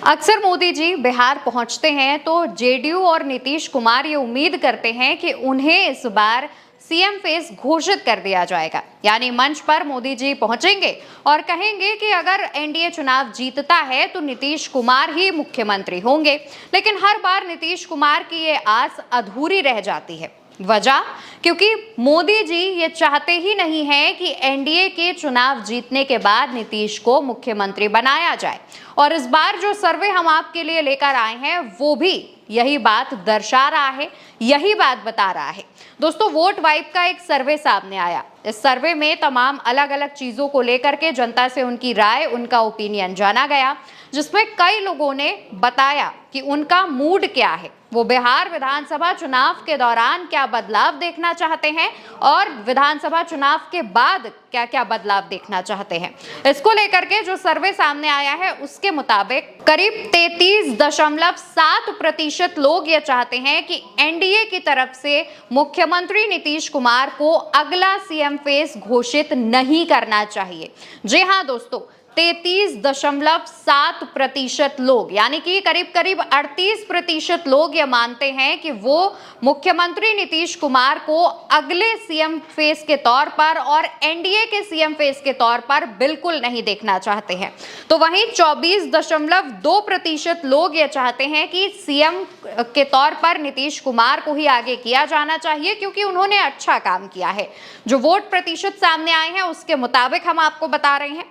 अक्सर मोदी जी बिहार पहुंचते हैं तो जेडीयू और नीतीश कुमार ये उम्मीद करते हैं कि उन्हें इस बार सीएम फेस घोषित कर दिया जाएगा। यानी मंच पर मोदी जी पहुंचेंगे और कहेंगे कि अगर एनडीए चुनाव जीतता है तो नीतीश कुमार ही मुख्यमंत्री होंगे। लेकिन हर बार नीतीश कुमार की ये आस अधूरी रह जाती है। वजह, क्योंकि मोदी जी ये चाहते ही नहीं है कि एनडीए के चुनाव जीतने के बाद नीतीश को मुख्यमंत्री बनाया जाए। और इस बार जो सर्वे हम आपके लिए लेकर आए हैं वो भी यही बात दर्शा रहा है, यही बात बता रहा है। दोस्तों, वोट वाइब का एक सर्वे सामने आया। इस सर्वे में तमाम अलग अलग चीजों को लेकर के जनता से उनकी राय, उनका ओपिनियन जाना गया, जिसमें कई लोगों ने बताया कि उनका मूड क्या है, वो बिहार विधानसभा चुनाव के दौरान क्या बदलाव देखना चाहते हैं और विधानसभा चुनाव के बाद क्या क्या बदलाव देखना चाहते हैं। इसको लेकर के जो सर्वे सामने आया है उसके मुताबिक करीब 33.7% लोग ये चाहते हैं कि एनडीए की तरफ से मुख्यमंत्री नीतीश कुमार को अगला सीएम फेस घोषित नहीं करना चाहिए। जी हाँ दोस्तों, 33.7% लोग, यानी कि करीब करीब 38% लोग ये मानते हैं कि वो मुख्यमंत्री नीतीश कुमार को अगले सीएम फेस के तौर पर और एनडीए के सीएम फेस के तौर पर बिल्कुल नहीं देखना चाहते हैं। तो वहीं 24.2% लोग ये चाहते हैं कि सीएम के तौर पर नीतीश कुमार को ही आगे किया जाना चाहिए, क्योंकि उन्होंने अच्छा काम किया है। जो वोट प्रतिशत सामने आए हैं उसके मुताबिक हम आपको बता रहे हैं।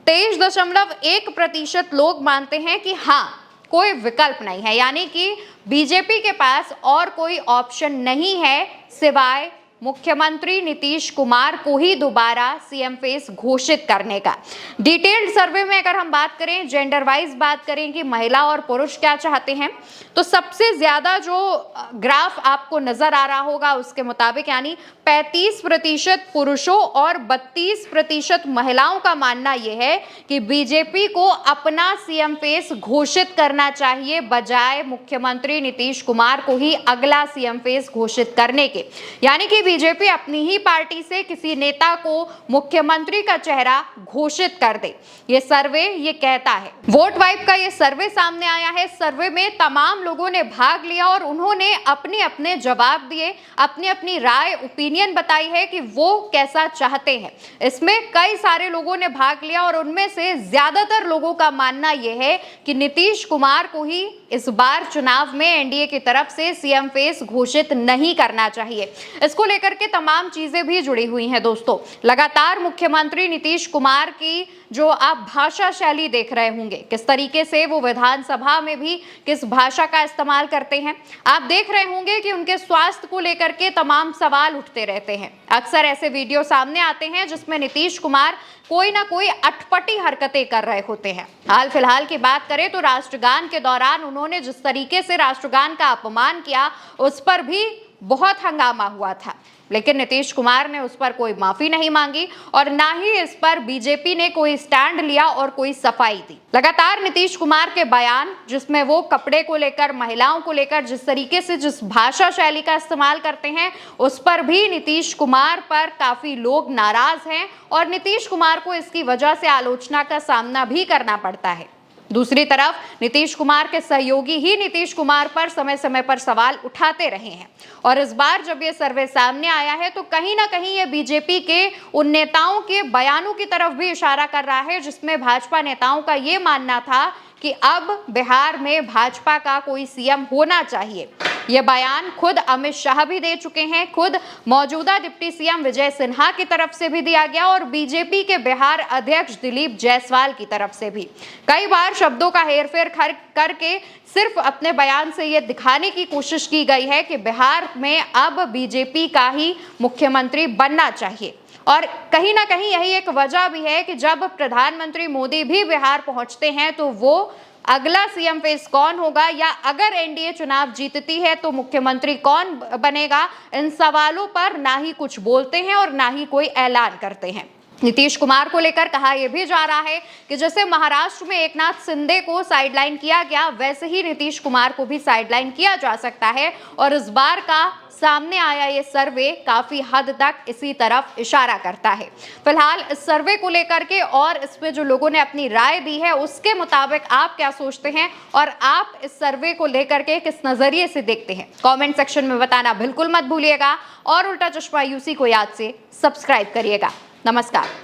23.1% लोग मानते हैं कि हाँ, कोई विकल्प नहीं है, यानी कि बीजेपी के पास और कोई ऑप्शन नहीं है सिवाय मुख्यमंत्री नीतीश कुमार को ही दोबारा सीएम फेस घोषित करने का। डिटेल्ड सर्वे में अगर हम बात करें, जेंडर वाइज बात करें कि महिला और पुरुष क्या चाहते हैं, तो सबसे ज्यादा जो ग्राफ आपको नजर आ रहा होगा उसके मुताबिक, यानी 35% पुरुषों और 32% महिलाओं का मानना यह है कि बीजेपी को अपना सीएम फेस घोषित करना चाहिए, बजाय मुख्यमंत्री नीतीश कुमार को ही अगला सीएम फेस घोषित करने के। यानी कि बीजेपी अपनी ही पार्टी से किसी नेता को मुख्यमंत्री का चेहरा घोषित कर दे, ये सर्वे ये कहता है। वोट वाइब का ये सर्वे सामने आया है। सर्वे में तमाम लोगों ने भाग लिया और उन्होंने अपने अपने जवाब दिए, अपनी अपनी राय, ओपिनियन बताई है कि वो कैसा चाहते हैं। इसमें कई सारे लोगों ने भाग लिया और उनमें से ज्यादातर लोगों का मानना यह है कि नीतीश कुमार को ही इस बार चुनाव में एनडीए की तरफ से सीएम फेस घोषित नहीं करना चाहिए। इसको लेकर के तमाम चीजें भी जुड़ी हुई हैं दोस्तों। लगातार मुख्यमंत्री नीतीश कुमार की जो आप भाषा शैली देख रहे होंगे, किस तरीके से वो विधानसभा में भी किस भाषा का इस्तेमाल करते हैं। आप देख रहे होंगे कि उनके स्वास्थ्य को लेकर के तमाम सवाल उठते रहते हैं। अक्सर ऐसे वीडियो सामने आते हैं जिसमें नीतीश कुमार कोई ना कोई अटपटी हरकतें कर रहे होते हैं। हाल फिलहाल की बात करें तो राष्ट्रगान के दौरान उन्होंने जिस तरीके से राष्ट्रगान का अपमान किया, उस पर भी बहुत हंगामा हुआ था, लेकिन नीतीश कुमार ने उस पर कोई माफी नहीं मांगी और ना ही इस पर बीजेपी ने कोई स्टैंड लिया और कोई सफाई दी। लगातार नीतीश कुमार के बयान, जिसमें वो कपड़े को लेकर, महिलाओं को लेकर जिस तरीके से जिस भाषा शैली का इस्तेमाल करते हैं, उस पर भी नीतीश कुमार पर काफी लोग नाराज हैं और नीतीश कुमार को इसकी वजह से आलोचना का सामना भी करना पड़ता है। दूसरी तरफ नीतीश कुमार के सहयोगी ही नीतीश कुमार पर समय समय पर सवाल उठाते रहे हैं और इस बार जब ये सर्वे सामने आया है तो कहीं ना कहीं ये बीजेपी के उन नेताओं के बयानों की तरफ भी इशारा कर रहा है, जिसमें भाजपा नेताओं का ये मानना था कि अब बिहार में भाजपा का कोई सीएम होना चाहिए। ये बयान खुद अमित शाह भी दे चुके हैं, खुद मौजूदा डिप्टी सीएम विजय सिन्हा की तरफ से भी दिया गया और बीजेपी के बिहार अध्यक्ष दिलीप जायसवाल की तरफ से भी। कई बार शब्दों का हेरफेर करके सिर्फ अपने बयान से ये दिखाने की कोशिश की गई है कि बिहार में अब बीजेपी का ही मुख्यमंत्री बनना चाहिए। और कहीं ना कहीं यही एक वजह भी है कि जब प्रधानमंत्री मोदी भी बिहार पहुंचते हैं तो वो अगला सीएम फेस कौन होगा या अगर एनडीए चुनाव जीतती है तो मुख्यमंत्री कौन बनेगा, इन सवालों पर ना ही कुछ बोलते हैं और ना ही कोई ऐलान करते हैं। नीतीश कुमार को लेकर कहा यह भी जा रहा है कि जैसे महाराष्ट्र में एकनाथ शिंदे को साइडलाइन किया गया, वैसे ही नीतीश कुमार को भी साइडलाइन किया जा सकता है। और इस बार का सामने आया ये सर्वे काफी हद तक इसी तरफ इशारा करता है। फिलहाल इस सर्वे को लेकर के और इसमें जो लोगों ने अपनी राय दी है उसके मुताबिक आप क्या सोचते हैं और आप इस सर्वे को लेकर के किस नजरिए से देखते हैं, कमेंट सेक्शन में बताना बिल्कुल मत भूलिएगा। और उल्टा चश्मा यूसी को याद से सब्सक्राइब करिएगा। नमस्कार।